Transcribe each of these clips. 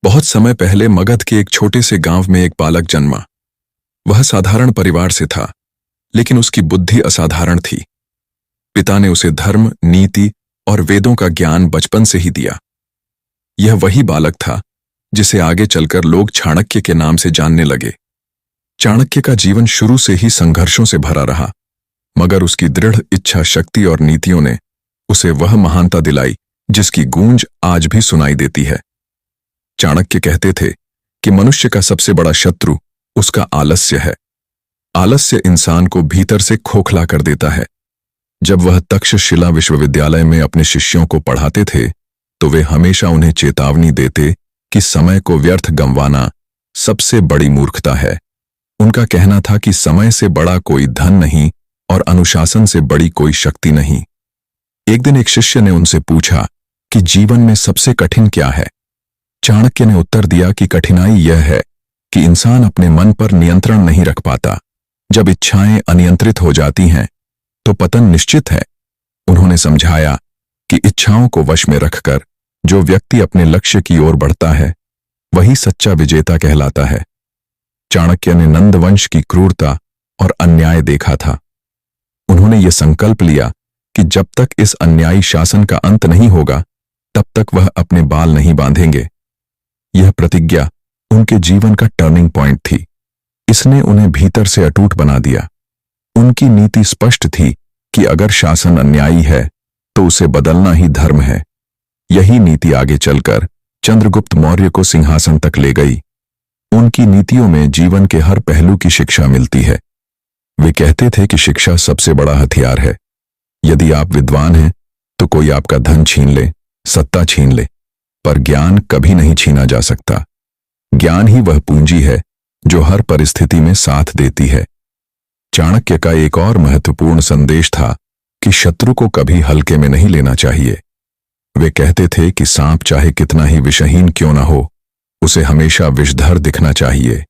बहुत समय पहले मगध के एक छोटे से गांव में एक बालक जन्मा। वह साधारण परिवार से था, लेकिन उसकी बुद्धि असाधारण थी। पिता ने उसे धर्म, नीति और वेदों का ज्ञान बचपन से ही दिया। यह वही बालक था जिसे आगे चलकर लोग चाणक्य के नाम से जानने लगे। चाणक्य का जीवन शुरू से ही संघर्षों से भरा रहा, मगर उसकी दृढ़ इच्छा शक्ति और नीतियों ने उसे वह महानता दिलाई जिसकी गूंज आज भी सुनाई देती है। चाणक्य कहते थे कि मनुष्य का सबसे बड़ा शत्रु उसका आलस्य है। आलस्य इंसान को भीतर से खोखला कर देता है। जब वह तक्षशिला विश्वविद्यालय में अपने शिष्यों को पढ़ाते थे तो वे हमेशा उन्हें चेतावनी देते कि समय को व्यर्थ गंवाना सबसे बड़ी मूर्खता है। उनका कहना था कि समय से बड़ा कोई धन नहीं और अनुशासन से बड़ी कोई शक्ति नहीं। एक दिन एक शिष्य ने उनसे पूछा कि जीवन में सबसे कठिन क्या है। चाणक्य ने उत्तर दिया कि कठिनाई यह है कि इंसान अपने मन पर नियंत्रण नहीं रख पाता। जब इच्छाएं अनियंत्रित हो जाती हैं तो पतन निश्चित है। उन्होंने समझाया कि इच्छाओं को वश में रखकर जो व्यक्ति अपने लक्ष्य की ओर बढ़ता है वही सच्चा विजेता कहलाता है। चाणक्य ने नंद वंश की क्रूरता और अन्याय देखा था। उन्होंने ये संकल्प लिया कि जब तक इस अन्यायी शासन का अंत नहीं होगा तब तक वह अपने बाल नहीं बांधेंगे। यह प्रतिज्ञा उनके जीवन का टर्निंग पॉइंट थी। इसने उन्हें भीतर से अटूट बना दिया। उनकी नीति स्पष्ट थी कि अगर शासन अन्यायी है तो उसे बदलना ही धर्म है। यही नीति आगे चलकर चंद्रगुप्त मौर्य को सिंहासन तक ले गई। उनकी नीतियों में जीवन के हर पहलू की शिक्षा मिलती है। वे कहते थे कि शिक्षा सबसे बड़ा हथियार है। यदि आप विद्वान हैं तो कोई आपका धन छीन ले, सत्ता छीन ले, पर ज्ञान कभी नहीं छीना जा सकता। ज्ञान ही वह पूंजी है जो हर परिस्थिति में साथ देती है। चाणक्य का एक और महत्वपूर्ण संदेश था कि शत्रु को कभी हल्के में नहीं लेना चाहिए। वे कहते थे कि सांप चाहे कितना ही विषहीन क्यों न हो, उसे हमेशा विषधर दिखना चाहिए।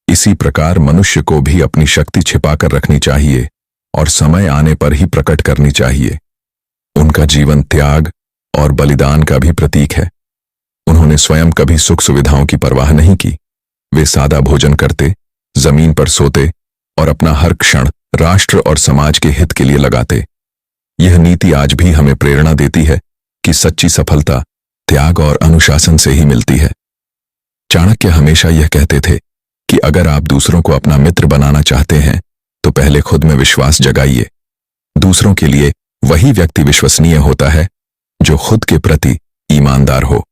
इसी प्रकार मनुष्य को भी अपनी शक्ति छिपाकर रखनी चाहिए और समय आने पर ही प्रकट करनी चाहिए। उनका जीवन त्याग और बलिदान का भी प्रतीक है। उन्होंने स्वयं कभी सुख सुविधाओं की परवाह नहीं की। वे सादा भोजन करते, जमीन पर सोते और अपना हर क्षण राष्ट्र और समाज के हित के लिए लगाते। यह नीति आज भी हमें प्रेरणा देती है कि सच्ची सफलता त्याग और अनुशासन से ही मिलती है। चाणक्य हमेशा यह कहते थे कि अगर आप दूसरों को अपना मित्र बनाना चाहते हैं तो पहले खुद में विश्वास जगाइए। दूसरों के लिए वही व्यक्ति विश्वसनीय होता है जो खुद के प्रति ईमानदार हो।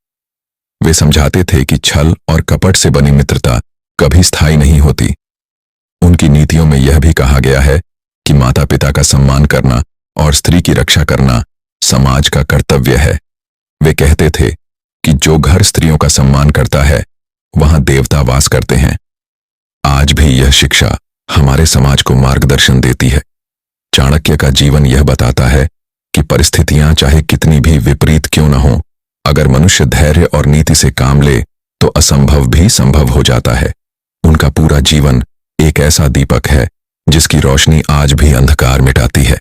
वे समझाते थे कि छल और कपट से बनी मित्रता कभी स्थायी नहीं होती। उनकी नीतियों में यह भी कहा गया है कि माता पिता का सम्मान करना और स्त्री की रक्षा करना समाज का कर्तव्य है। वे कहते थे कि जो घर स्त्रियों का सम्मान करता है वहां देवता वास करते हैं। आज भी यह शिक्षा हमारे समाज को मार्गदर्शन देती है। चाणक्य का जीवन यह बताता है कि परिस्थितियां चाहे कितनी भी विपरीत क्यों न हो, अगर मनुष्य धैर्य और नीति से काम ले तो असंभव भी संभव हो जाता है। उनका पूरा जीवन एक ऐसा दीपक है जिसकी रोशनी आज भी अंधकार मिटाती है।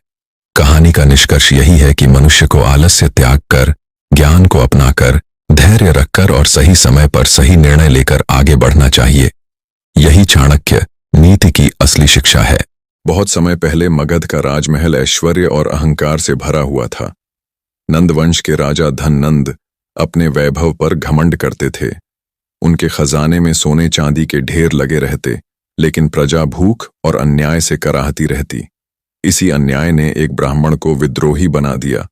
कहानी का निष्कर्ष यही है कि मनुष्य को आलस्य त्याग कर, ज्ञान को अपनाकर, धैर्य रखकर और सही समय पर सही निर्णय लेकर आगे बढ़ना चाहिए। यही चाणक्य नीति की असली शिक्षा है। बहुत समय पहले मगध का राजमहल ऐश्वर्य और अहंकार से भरा हुआ था। नंदवंश के राजा धननंद अपने वैभव पर घमंड करते थे। उनके खजाने में सोने चांदी के ढेर लगे रहते, लेकिन प्रजा भूख और अन्याय से कराहती रहती। इसी अन्याय ने एक ब्राह्मण को विद्रोही बना दिया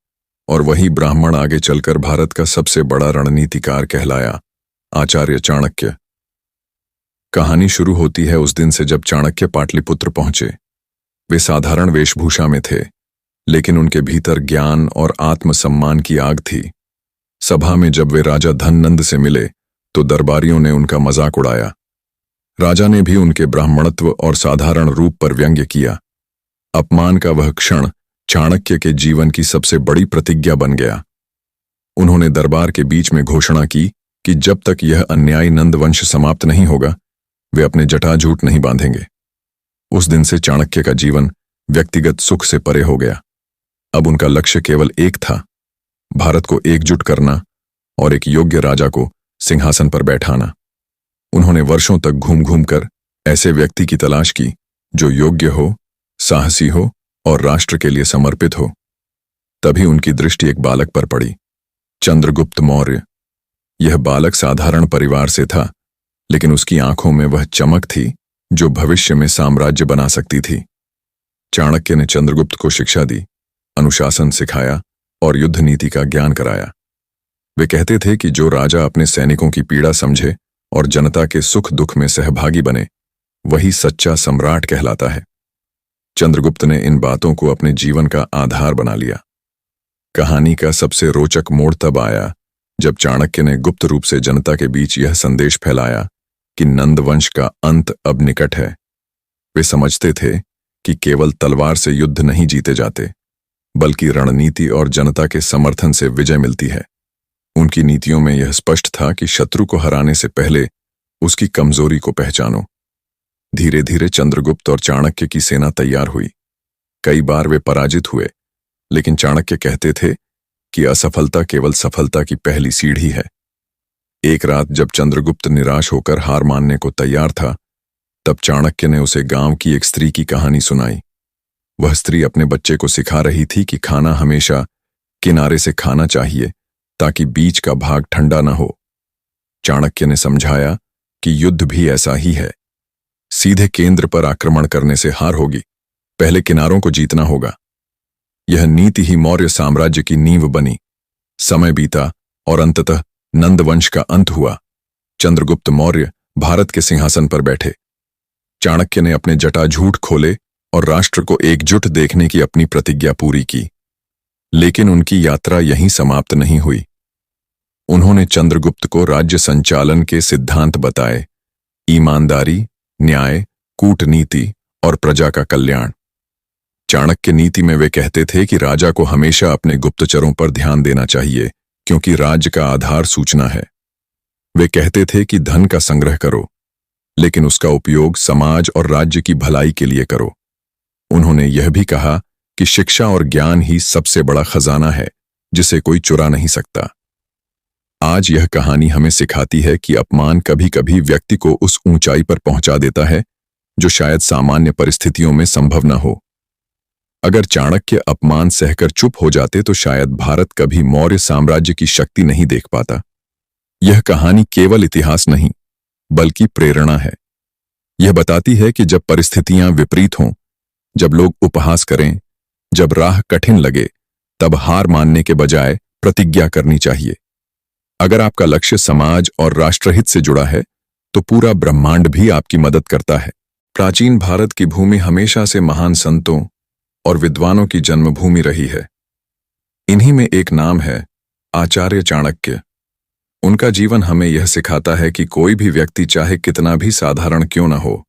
और वही ब्राह्मण आगे चलकर भारत का सबसे बड़ा रणनीतिकार कहलाया, आचार्य चाणक्य। कहानी शुरू होती है उस दिन से जब चाणक्य पाटलिपुत्र पहुंचे। वे साधारण वेशभूषा में थे, लेकिन उनके भीतर ज्ञान और आत्मसम्मान की आग थी। सभा में जब वे राजा धननंद से मिले तो दरबारियों ने उनका मजाक उड़ाया। राजा ने भी उनके ब्राह्मणत्व और साधारण रूप पर व्यंग्य किया। अपमान का वह क्षण चाणक्य के जीवन की सबसे बड़ी प्रतिज्ञा बन गया। उन्होंने दरबार के बीच में घोषणा की कि जब तक यह अन्यायी नंदवंश समाप्त नहीं होगा वे अपने जटाजूट नहीं बांधेंगे। उस दिन से चाणक्य का जीवन व्यक्तिगत सुख से परे हो गया। अब उनका लक्ष्य केवल एक था, भारत को एकजुट करना और एक योग्य राजा को सिंहासन पर बैठाना। उन्होंने वर्षों तक घूम घूम कर ऐसे व्यक्ति की तलाश की जो योग्य हो, साहसी हो और राष्ट्र के लिए समर्पित हो। तभी उनकी दृष्टि एक बालक पर पड़ी, चंद्रगुप्त मौर्य। यह बालक साधारण परिवार से था, लेकिन उसकी आंखों में वह चमक थी जो भविष्य में साम्राज्य बना सकती थी। चाणक्य ने चंद्रगुप्त को शिक्षा दी, अनुशासन सिखाया और युद्ध नीति का ज्ञान कराया। वे कहते थे कि जो राजा अपने सैनिकों की पीड़ा समझे और जनता के सुख दुख में सहभागी बने, वही सच्चा सम्राट कहलाता है। चंद्रगुप्त ने इन बातों को अपने जीवन का आधार बना लिया। कहानी का सबसे रोचक मोड़ तब आया जब चाणक्य ने गुप्त रूप से जनता के बीच यह संदेश फैलाया कि नंद वंश का अंत अब निकट है। वे समझते थे कि केवल तलवार से युद्ध नहीं जीते जाते, बल्कि रणनीति और जनता के समर्थन से विजय मिलती है। उनकी नीतियों में यह स्पष्ट था कि शत्रु को हराने से पहले उसकी कमजोरी को पहचानो। धीरे धीरे चंद्रगुप्त और चाणक्य की सेना तैयार हुई। कई बार वे पराजित हुए, लेकिन चाणक्य कहते थे कि असफलता केवल सफलता की पहली सीढ़ी है। एक रात जब चंद्रगुप्त निराश होकर हार मानने को तैयार था, तब चाणक्य ने उसे गांव की एक स्त्री की कहानी सुनाई। वह स्त्री अपने बच्चे को सिखा रही थी कि खाना हमेशा किनारे से खाना चाहिए ताकि बीच का भाग ठंडा न हो। चाणक्य ने समझाया कि युद्ध भी ऐसा ही है। सीधे केंद्र पर आक्रमण करने से हार होगी, पहले किनारों को जीतना होगा। यह नीति ही मौर्य साम्राज्य की नींव बनी। समय बीता और अंततः नंदवंश का अंत हुआ। चंद्रगुप्त मौर्य भारत के सिंहासन पर बैठे। चाणक्य ने अपने जटाजूट खोले और राष्ट्र को एकजुट देखने की अपनी प्रतिज्ञा पूरी की। लेकिन उनकी यात्रा यहीं समाप्त नहीं हुई। उन्होंने चंद्रगुप्त को राज्य संचालन के सिद्धांत बताए, ईमानदारी, न्याय, कूटनीति और प्रजा का कल्याण। चाणक्य नीति में वे कहते थे कि राजा को हमेशा अपने गुप्तचरों पर ध्यान देना चाहिए, क्योंकि राज्य का आधार सूचना है। वे कहते थे कि धन का संग्रह करो, लेकिन उसका उपयोग समाज और राज्य की भलाई के लिए करो। उन्होंने यह भी कहा कि शिक्षा और ज्ञान ही सबसे बड़ा खजाना है, जिसे कोई चुरा नहीं सकता। आज यह कहानी हमें सिखाती है कि अपमान कभी कभी व्यक्ति को उस ऊंचाई पर पहुंचा देता है जो शायद सामान्य परिस्थितियों में संभव न हो। अगर चाणक्य अपमान सहकर चुप हो जाते तो शायद भारत कभी मौर्य साम्राज्य की शक्ति नहीं देख पाता। यह कहानी केवल इतिहास नहीं, बल्कि प्रेरणा है। यह बताती है कि जब परिस्थितियां विपरीत हों, जब लोग उपहास करें, जब राह कठिन लगे, तब हार मानने के बजाय प्रतिज्ञा करनी चाहिए। अगर आपका लक्ष्य समाज और राष्ट्रहित से जुड़ा है, तो पूरा ब्रह्मांड भी आपकी मदद करता है। प्राचीन भारत की भूमि हमेशा से महान संतों और विद्वानों की जन्मभूमि रही है। इन्हीं में एक नाम है आचार्य चाणक्य। उनका जीवन हमें यह सिखाता है कि कोई भी व्यक्ति चाहे कितना भी साधारण क्यों न हो,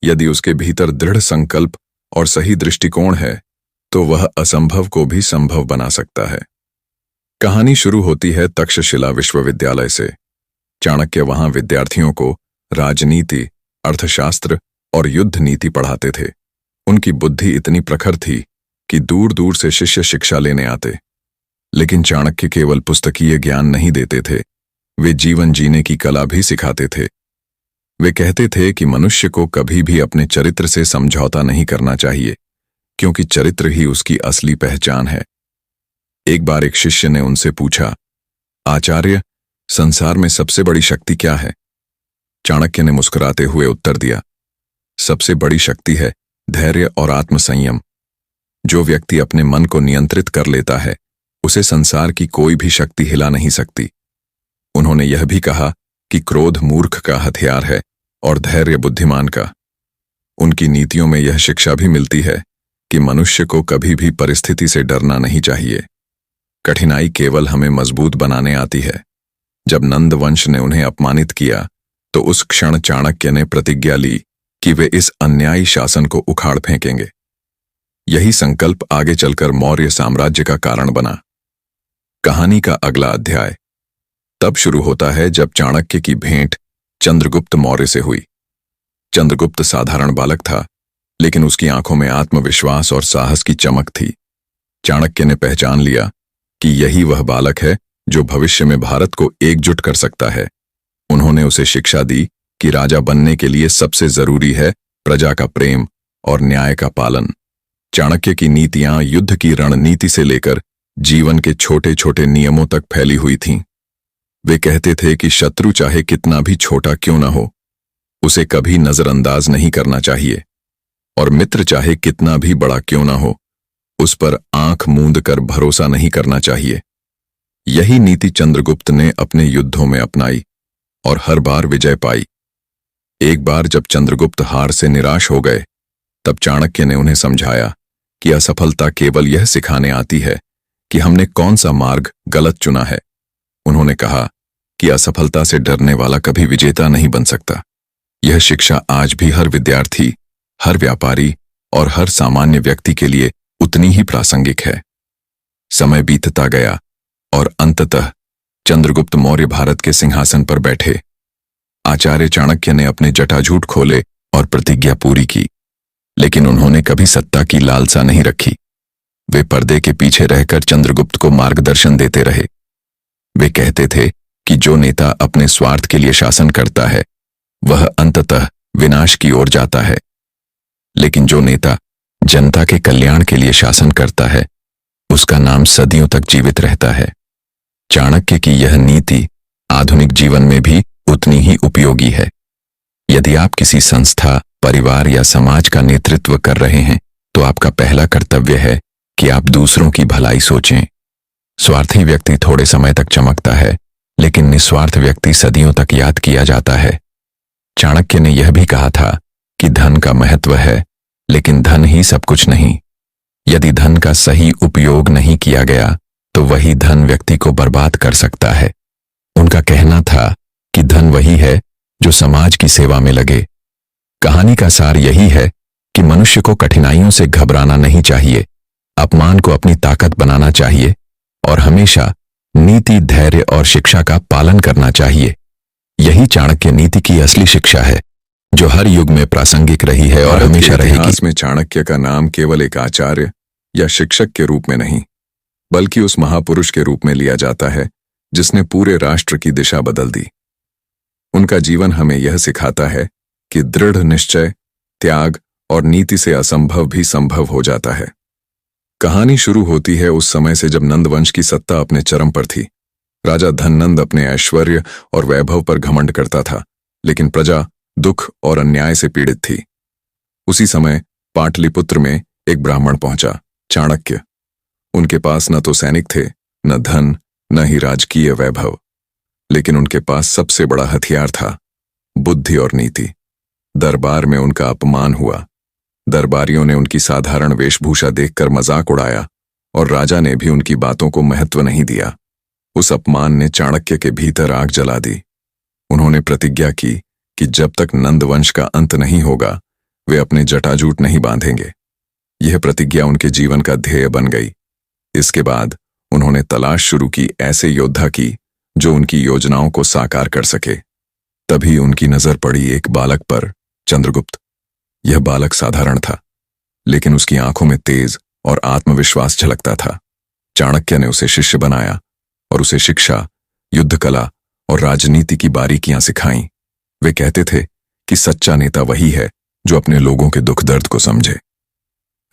यदि उसके भीतर दृढ़ संकल्प और सही दृष्टिकोण है, तो वह असंभव को भी संभव बना सकता है। कहानी शुरू होती है तक्षशिला विश्वविद्यालय से। चाणक्य वहां विद्यार्थियों को राजनीति, अर्थशास्त्र और युद्ध नीति पढ़ाते थे। उनकी बुद्धि इतनी प्रखर थी कि दूर दूर से शिष्य शिक्षा लेने आते। लेकिन चाणक्य केवल पुस्तकीय ज्ञान नहीं देते थे, वे जीवन जीने की कला भी सिखाते थे। वे कहते थे कि मनुष्य को कभी भी अपने चरित्र से समझौता नहीं करना चाहिए, क्योंकि चरित्र ही उसकी असली पहचान है। एक बार एक शिष्य ने उनसे पूछा, आचार्य, संसार में सबसे बड़ी शक्ति क्या है? चाणक्य ने मुस्कुराते हुए उत्तर दिया, सबसे बड़ी शक्ति है धैर्य और आत्मसंयम। जो व्यक्ति अपने मन को नियंत्रित कर लेता है, उसे संसार की कोई भी शक्ति हिला नहीं सकती। उन्होंने यह भी कहा कि क्रोध मूर्ख का हथियार है और धैर्य बुद्धिमान का। उनकी नीतियों में यह शिक्षा भी मिलती है कि मनुष्य को कभी भी परिस्थिति से डरना नहीं चाहिए। कठिनाई केवल हमें मजबूत बनाने आती है। जब नंद वंश ने उन्हें अपमानित किया, तो उस क्षण चाणक्य ने प्रतिज्ञा ली कि वे इस अन्यायी शासन को उखाड़ फेंकेंगे। यही संकल्प आगे चलकर मौर्य साम्राज्य का कारण बना। कहानी का अगला अध्याय तब शुरू होता है जब चाणक्य की भेंट चंद्रगुप्त मौर्य से हुई। चंद्रगुप्त साधारण बालक था, लेकिन उसकी आंखों में आत्मविश्वास और साहस की चमक थी। चाणक्य ने पहचान लिया कि यही वह बालक है जो भविष्य में भारत को एकजुट कर सकता है। उन्होंने उसे शिक्षा दी कि राजा बनने के लिए सबसे जरूरी है प्रजा का प्रेम और न्याय का पालन। चाणक्य की नीतियां युद्ध की रणनीति से लेकर जीवन के छोटे छोटे नियमों तक फैली हुई थीं। वे कहते थे कि शत्रु चाहे कितना भी छोटा क्यों न हो, उसे कभी नजरअंदाज नहीं करना चाहिए, और मित्र चाहे कितना भी बड़ा क्यों न हो, उस पर आंख मूंद कर भरोसा नहीं करना चाहिए। यही नीति चंद्रगुप्त ने अपने युद्धों में अपनाई और हर बार विजय पाई। एक बार जब चंद्रगुप्त हार से निराश हो गए, तब चाणक्य ने उन्हें समझाया कि असफलता केवल यह सिखाने आती है कि हमने कौन सा मार्ग गलत चुना है। उन्होंने कहा कि असफलता से डरने वाला कभी विजेता नहीं बन सकता। यह शिक्षा आज भी हर विद्यार्थी, हर व्यापारी और हर सामान्य व्यक्ति के लिए उतनी ही प्रासंगिक है। समय बीतता गया और अंततः चंद्रगुप्त मौर्य भारत के सिंहासन पर बैठे। आचार्य चाणक्य ने अपने जटाजूट खोले और प्रतिज्ञा पूरी की, लेकिन उन्होंने कभी सत्ता की लालसा नहीं रखी। वे पर्दे के पीछे रहकर चंद्रगुप्त को मार्गदर्शन देते रहे। वे कहते थे कि जो नेता अपने स्वार्थ के लिए शासन करता है वह अंततः विनाश की ओर जाता है, लेकिन जो नेता जनता के कल्याण के लिए शासन करता है उसका नाम सदियों तक जीवित रहता है। चाणक्य की यह नीति आधुनिक जीवन में भी उतनी ही उपयोगी है। यदि आप किसी संस्था, परिवार या समाज का नेतृत्व कर रहे हैं तो आपका पहला कर्तव्य है कि आप दूसरों की भलाई सोचें। स्वार्थी व्यक्ति थोड़े समय तक चमकता है, लेकिन निस्वार्थ व्यक्ति सदियों तक याद किया जाता है। चाणक्य ने यह भी कहा था कि धन का महत्व है, लेकिन धन ही सब कुछ नहीं। यदि धन का सही उपयोग नहीं किया गया तो वही धन व्यक्ति को बर्बाद कर सकता है। उनका कहना था कि धन वही है जो समाज की सेवा में लगे। कहानी का सार यही है कि मनुष्य को कठिनाइयों से घबराना नहीं चाहिए, अपमान को अपनी ताकत बनाना चाहिए और हमेशा नीति, धैर्य और शिक्षा का पालन करना चाहिए। यही चाणक्य नीति की असली शिक्षा है, जो हर युग में प्रासंगिक रही है और हमेशा रहेगी। इतिहास में चाणक्य का नाम केवल एक आचार्य या शिक्षक के रूप में नहीं, बल्कि उस महापुरुष के रूप में लिया जाता है जिसने पूरे राष्ट्र की दिशा बदल दी। उनका जीवन हमें यह सिखाता है कि दृढ़ निश्चय, त्याग और नीति से असंभव भी संभव हो जाता है। कहानी शुरू होती है उस समय से जब नंद वंश की सत्ता अपने चरम पर थी। राजा धननंद अपने ऐश्वर्य और वैभव पर घमंड करता था, लेकिन प्रजा दुख और अन्याय से पीड़ित थी। उसी समय पाटलिपुत्र में एक ब्राह्मण पहुंचा, चाणक्य। उनके पास न तो सैनिक थे, न धन, न ही राजकीय वैभव, लेकिन उनके पास सबसे बड़ा हथियार था, बुद्धि और नीति। दरबार में उनका अपमान हुआ। दरबारियों ने उनकी साधारण वेशभूषा देखकर मजाक उड़ाया और राजा ने भी उनकी बातों को महत्व नहीं दिया। उस अपमान ने चाणक्य के भीतर आग जला दी। उन्होंने प्रतिज्ञा की कि जब तक नंद वंश का अंत नहीं होगा वे अपने जटाजूट नहीं बांधेंगे। यह प्रतिज्ञा उनके जीवन का ध्येय बन गई। इसके बाद उन्होंने तलाश शुरू की ऐसे योद्धा की जो उनकी योजनाओं को साकार कर सके। तभी उनकी नजर पड़ी एक बालक पर, चंद्रगुप्त। यह बालक साधारण था, लेकिन उसकी आंखों में तेज और आत्मविश्वास झलकता था। चाणक्य ने उसे शिष्य बनाया और उसे शिक्षा, युद्ध कला और राजनीति की बारीकियां सिखाईं। वे कहते थे कि सच्चा नेता वही है जो अपने लोगों के दुख दर्द को समझे।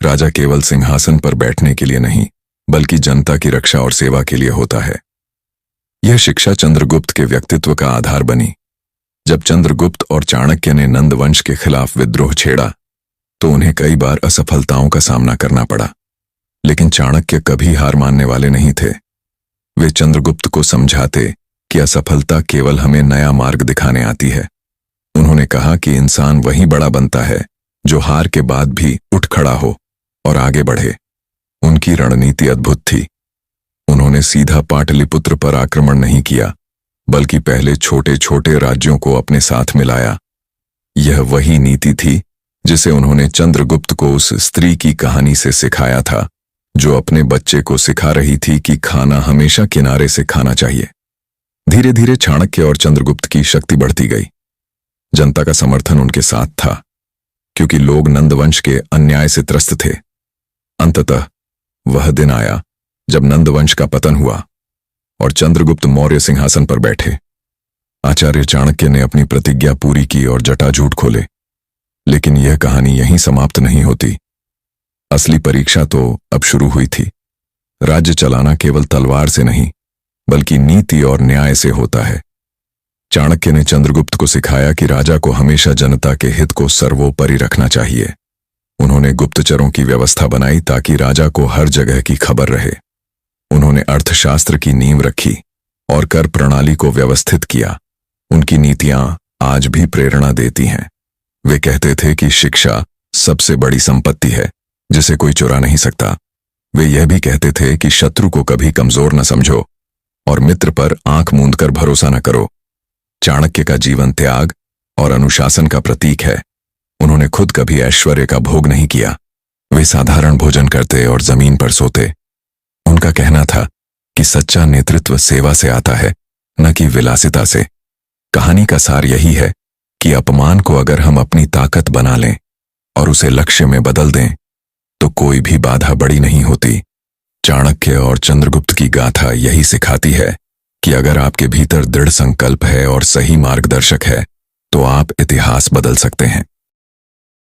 राजा केवल सिंहासन पर बैठने के लिए नहीं, बल्कि जनता की रक्षा और सेवा के लिए होता है। यह शिक्षा चंद्रगुप्त के व्यक्तित्व का आधार बनी। जब चंद्रगुप्त और चाणक्य ने नंद वंश के खिलाफ विद्रोह छेड़ा तो उन्हें कई बार असफलताओं का सामना करना पड़ा, लेकिन चाणक्य कभी हार मानने वाले नहीं थे। वे चंद्रगुप्त को समझाते कि असफलता केवल हमें नया मार्ग दिखाने आती है। उन्होंने कहा कि इंसान वही बड़ा बनता है जो हार के बाद भी उठ खड़ा हो और आगे बढ़े। उनकी रणनीति अद्भुत थी। उन्होंने सीधा पाटलिपुत्र पर आक्रमण नहीं किया, बल्कि पहले छोटे छोटे राज्यों को अपने साथ मिलाया। यह वही नीति थी जिसे उन्होंने चंद्रगुप्त को उस स्त्री की कहानी से सिखाया था जो अपने बच्चे को सिखा रही थी कि खाना हमेशा किनारे से खाना चाहिए। धीरे धीरे चाणक्य और चंद्रगुप्त की शक्ति बढ़ती गई। जनता का समर्थन उनके साथ था, क्योंकि लोग नंदवंश के अन्याय से त्रस्त थे। अंततः वह दिन आया जब नंदवंश का पतन हुआ। और चंद्रगुप्त मौर्य सिंहासन पर बैठे। आचार्य चाणक्य ने अपनी प्रतिज्ञा पूरी की और जटाजूट खोले। लेकिन यह कहानी यहीं समाप्त नहीं होती। असली परीक्षा तो अब शुरू हुई थी। राज्य चलाना केवल तलवार से नहीं, बल्कि नीति और न्याय से होता है। चाणक्य ने चंद्रगुप्त को सिखाया कि राजा को हमेशा जनता के हित को सर्वोपरि रखना चाहिए। उन्होंने गुप्तचरों की व्यवस्था बनाई ताकि राजा को हर जगह की खबर रहे। उन्होंने अर्थशास्त्र की नींव रखी और कर प्रणाली को व्यवस्थित किया। उनकी नीतियां आज भी प्रेरणा देती हैं। वे कहते थे कि शिक्षा सबसे बड़ी संपत्ति है जिसे कोई चुरा नहीं सकता। वे यह भी कहते थे कि शत्रु को कभी कमजोर न समझो और मित्र पर आंख मूंद कर भरोसा न करो। चाणक्य का जीवन त्याग और अनुशासन का प्रतीक है। उन्होंने खुद कभी ऐश्वर्य का भोग नहीं किया। वे साधारण भोजन करते और जमीन पर सोते। उनका कहना था कि सच्चा नेतृत्व सेवा से आता है, न कि विलासिता से। कहानी का सार यही है कि अपमान को अगर हम अपनी ताकत बना लें और उसे लक्ष्य में बदल दें तो कोई भी बाधा बड़ी नहीं होती। चाणक्य और चंद्रगुप्त की गाथा यही सिखाती है कि अगर आपके भीतर दृढ़ संकल्प है और सही मार्गदर्शक है तो आप इतिहास बदल सकते हैं।